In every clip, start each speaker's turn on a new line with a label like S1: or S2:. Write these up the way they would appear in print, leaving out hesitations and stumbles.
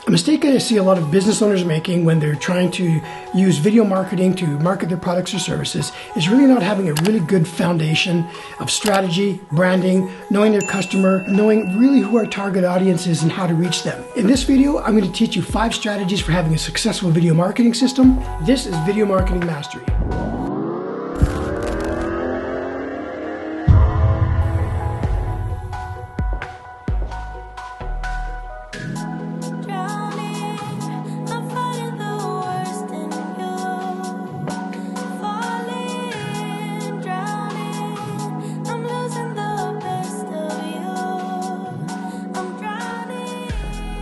S1: A mistake I see a lot of business owners making when they're trying to use video marketing to market their products or services is really not having a really good foundation of strategy, branding, knowing their customer, knowing really who our target audience is and how to reach them. In this video, I'm going to teach you 5 strategies for having a successful video marketing system. This is Video Marketing Mastery.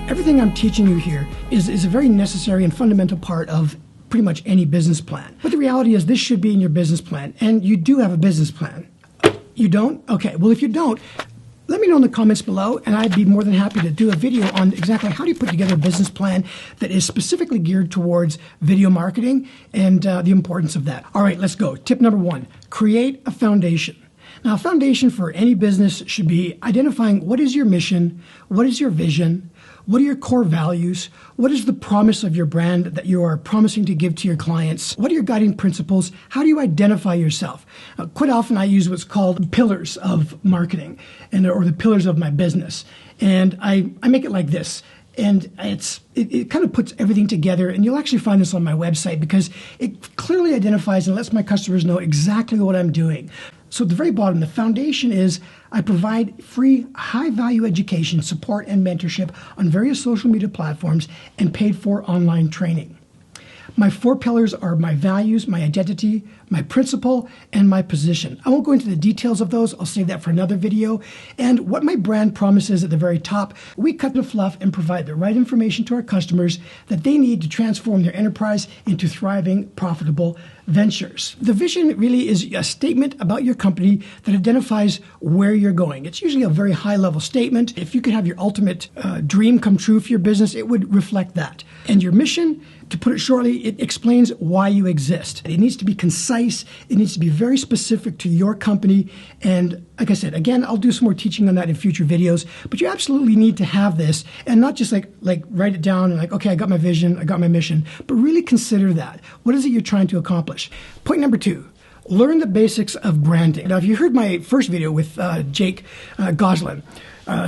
S1: Everything I'm teaching you here is a very necessary and fundamental part of pretty much any business plan. But the reality is this should be in your business plan, and you do have a business plan. You don't? Okay, well if you don't, let me know in the comments below, and I'd be more than happy to do a video on exactly how do you put together a business plan that is specifically geared towards video marketing and the importance of that. All right, let's go. Tip number 1, create a foundation. Now, a foundation for any business should be identifying what is your mission, what is your vision, what are your core values, what is the promise of your brand that you are promising to give to your clients, what are your guiding principles, how do you identify yourself? Quite often I use what's called pillars of marketing or the pillars of my business. And I make it like this. And it kind of puts everything together, and you'll actually find this on my website because it clearly identifies and lets my customers know exactly what I'm doing. So at the very bottom, the foundation is I provide free, high-value education, support, and mentorship on various social media platforms and paid-for online training. My 4 pillars are my values, my identity, my principle, and my position. I won't go into the details of those. I'll save that for another video. And what my brand promises at the very top, we cut the fluff and provide the right information to our customers that they need to transform their enterprise into thriving, profitable ventures. The vision really is a statement about your company that identifies where you're going. It's usually a very high-level statement. If you could have your ultimate dream come true for your business, it would reflect that. And your mission, to put it shortly, it explains why you exist. It needs to be concise. It needs to be very specific to your company. And like I said, again, I'll do some more teaching on that in future videos, but you absolutely need to have this and not just like write it down and okay, I got my vision, I got my mission, but really consider that. What is it you're trying to accomplish? Point number 2. Learn the basics of branding. Now, if you heard my first video with Jake Goslin,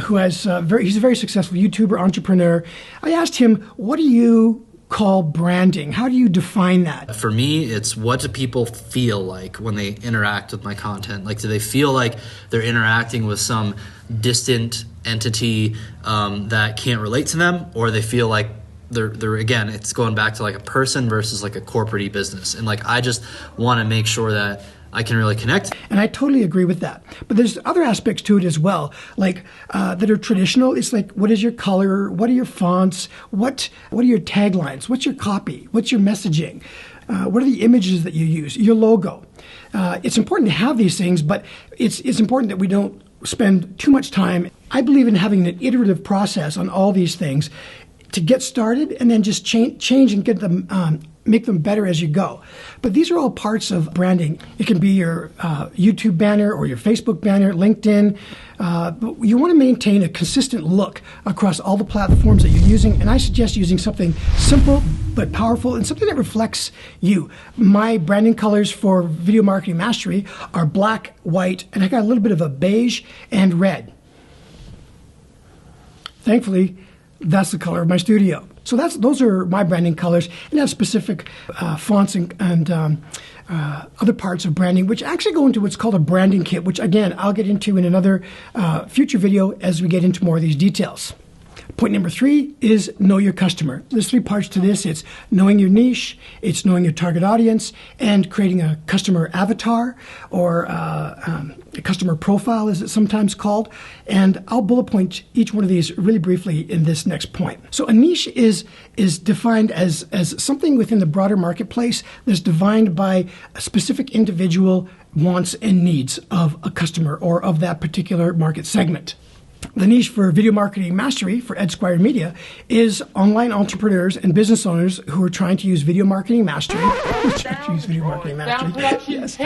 S1: who has he's a very successful YouTuber, entrepreneur, I asked him, what do you call branding? How do you define that?
S2: For me, it's what do people feel like when they interact with my content? Like, do they feel like they're interacting with some distant entity that can't relate to them, or they feel like they're again, it's going back to like a person versus like a corporate business. And like, I just want to make sure that I can really connect. And
S1: I totally agree with that. But there's other aspects to it as well, like that are traditional. It's like, what is your color? What are your fonts? What are your taglines? What's your copy? What's your messaging? What are the images that you use? Your logo. It's important to have these things, but it's important that we don't spend too much time. I believe in having an iterative process on all these things to get started and then just change and get them make them better as you go. But these are all parts of branding. It can be your YouTube banner or your Facebook banner, LinkedIn. But you want to maintain a consistent look across all the platforms that you're using. And I suggest using something simple but powerful and something that reflects you. My branding colors for Video Marketing Mastery are black, white, and I got a little bit of a beige and red. Thankfully, that's the color of my studio. So those are my branding colors, and have specific fonts and other parts of branding, which actually go into what's called a branding kit, which again, I'll get into in another future video as we get into more of these details. Point number 3 is know your customer. There's 3 parts to this. It's knowing your niche, it's knowing your target audience, and creating a customer avatar or a customer profile, as it's sometimes called. And I'll bullet point each one of these really briefly in this next point. So a niche is defined as something within the broader marketplace that's defined by a specific individual wants and needs of a customer or of that particular market segment. The niche for video marketing mastery for Ed Squire Media is online entrepreneurs and business owners who are trying to use video marketing mastery. Yes.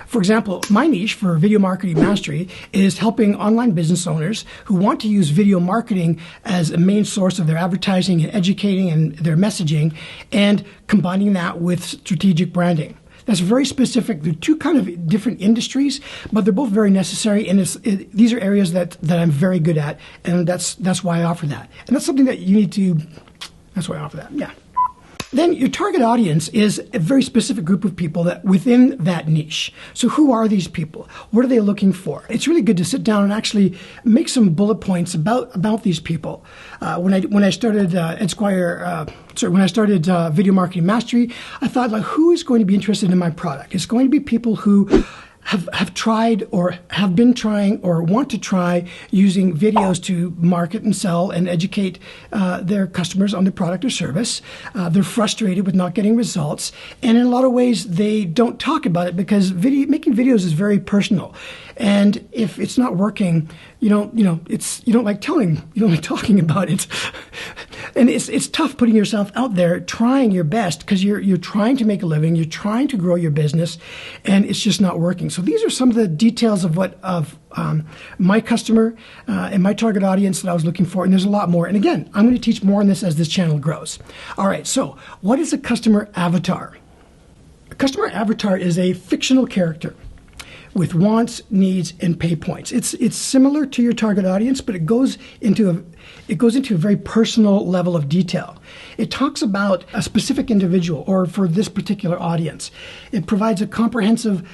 S1: For example, my niche for video marketing mastery is helping online business owners who want to use video marketing as a main source of their advertising and educating and their messaging, and combining that with strategic branding. That's very specific. They're two kind of different industries, but they're both very necessary, and these are areas that I'm very good at, and that's why I offer that. And that's something that you need to, that's why I offer that, yeah. Then your target audience is a very specific group of people that within that niche. So who are these people? What are they looking for? It's really good to sit down and actually make some bullet points about these people. When I started when I started Video Marketing Mastery, I thought, like, who is going to be interested in my product? It's going to be people who have tried or have been trying or want to try using videos to market and sell and educate their customers on their product or service. They're frustrated with not getting results, and in a lot of ways they don't talk about it because making videos is very personal. And if it's not working, you don't like talking about it. And it's tough putting yourself out there, trying your best, because you're trying to make a living, you're trying to grow your business, and it's just not working. So these are some of the details of my customer and my target audience that I was looking for, and there's a lot more. And again, I'm going to teach more on this as this channel grows. All right, so what is a customer avatar? A customer avatar is a fictional character with wants, needs, and pay points. It's similar to your target audience, but it goes into a very personal level of detail. It talks about a specific individual, or for this particular audience. It provides a comprehensive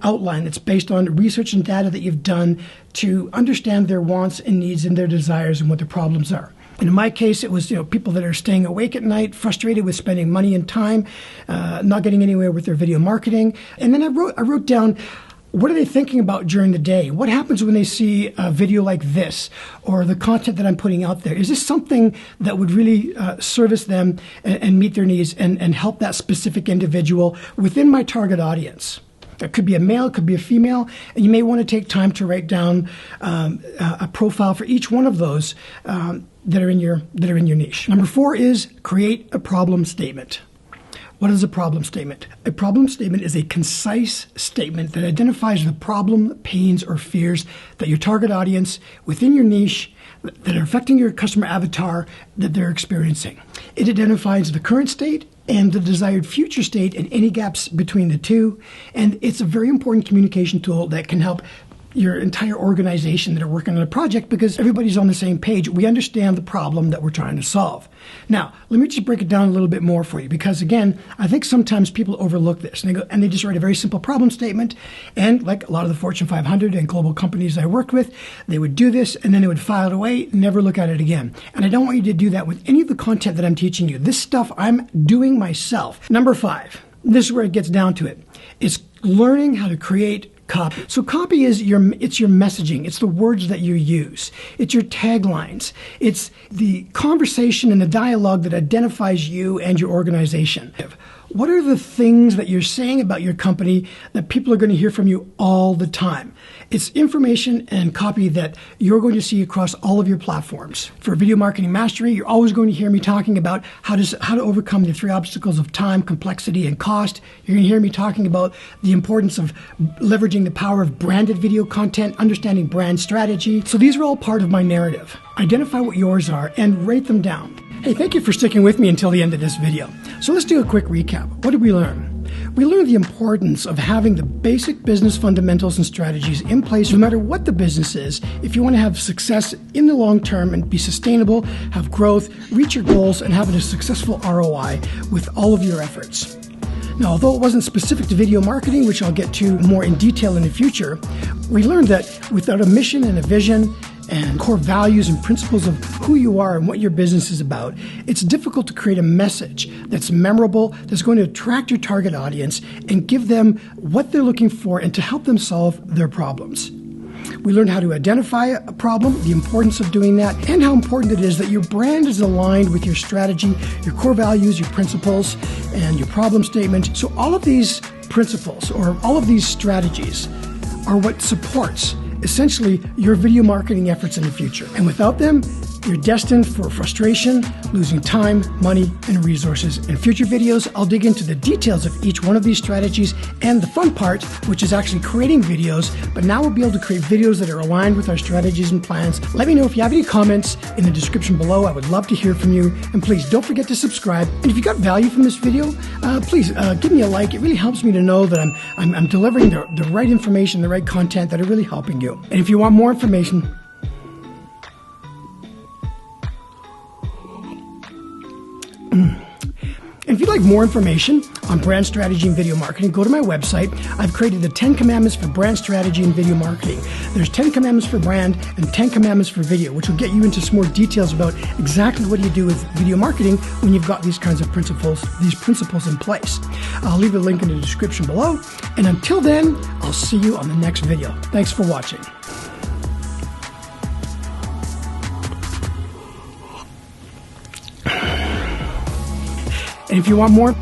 S1: outline that's based on research and data that you've done to understand their wants and needs and their desires and what their problems are. And in my case, it was people that are staying awake at night, frustrated with spending money and time, not getting anywhere with their video marketing. And then I wrote down, what are they thinking about during the day? What happens when they see a video like this or the content that I'm putting out there? Is this something that would really service them and meet their needs and help that specific individual within my target audience? It could be a male, it could be a female, and you may want to take time to write down a profile for each one of those that are in your niche. Number 4 is create a problem statement. What is a problem statement? A problem statement is a concise statement that identifies the problem, pains, or fears that your target audience within your niche that are affecting your customer avatar that they're experiencing. It identifies the current state and the desired future state and any gaps between the two. And it's a very important communication tool that can help your entire organization that are working on a project, because everybody's on the same page. We understand the problem that we're trying to solve. Now, let me just break it down a little bit more for you, because again, I think sometimes people overlook this and they just write a very simple problem statement. And like a lot of the Fortune 500 and global companies I worked with, they would do this and then they would file it away, never look at it again. And I don't want you to do that with any of the content that I'm teaching you. This stuff I'm doing myself. Number 5, this is where it gets down to it. It's learning how to create copy. So copy is your messaging. It's the words that you use. It's your taglines. It's the conversation and the dialogue that identifies you and your organization. What are the things that you're saying about your company that people are going to hear from you all the time? It's information and copy that you're going to see across all of your platforms. For Video Marketing Mastery, you're always going to hear me talking about how to overcome the 3 obstacles of time, complexity, and cost. You're going to hear me talking about the importance of leveraging the power of branded video content, understanding brand strategy. So these are all part of my narrative. Identify what yours are and write them down. Hey, thank you for sticking with me until the end of this video. So let's do a quick recap. What did we learn? We learned the importance of having the basic business fundamentals and strategies in place no matter what the business is, if you want to have success in the long term and be sustainable, have growth, reach your goals, and have a successful ROI with all of your efforts. Now, although it wasn't specific to video marketing, which I'll get to more in detail in the future, we learned that without a mission and a vision and core values and principles of who you are and what your business is about, it's difficult to create a message that's memorable, that's going to attract your target audience and give them what they're looking for and to help them solve their problems. We learned how to identify a problem, the importance of doing that, and how important it is that your brand is aligned with your strategy, your core values, your principles, and your problem statement. So all of these principles or all of these strategies are what supports essentially your video marketing efforts in the future. And without them, you're destined for frustration, losing time, money, and resources. In future videos, I'll dig into the details of each one of these strategies and the fun part, which is actually creating videos. But now we'll be able to create videos that are aligned with our strategies and plans. Let me know if you have any comments in the description below. I would love to hear from you. And please don't forget to subscribe. And if you got value from this video, please give me a like. It really helps me to know that I'm delivering the right information, the right content that are really helping you. And if you want more information, and if you'd like more information on brand strategy and video marketing, go to my website. I've created the 10 commandments for brand strategy and video marketing. There's 10 commandments for brand and 10 commandments for video, which will get you into some more details about exactly what you do with video marketing when you've got these kinds of principles in place. I'll leave a link in the description below. And until then, I'll see you on the next video. Thanks for watching. And if you want more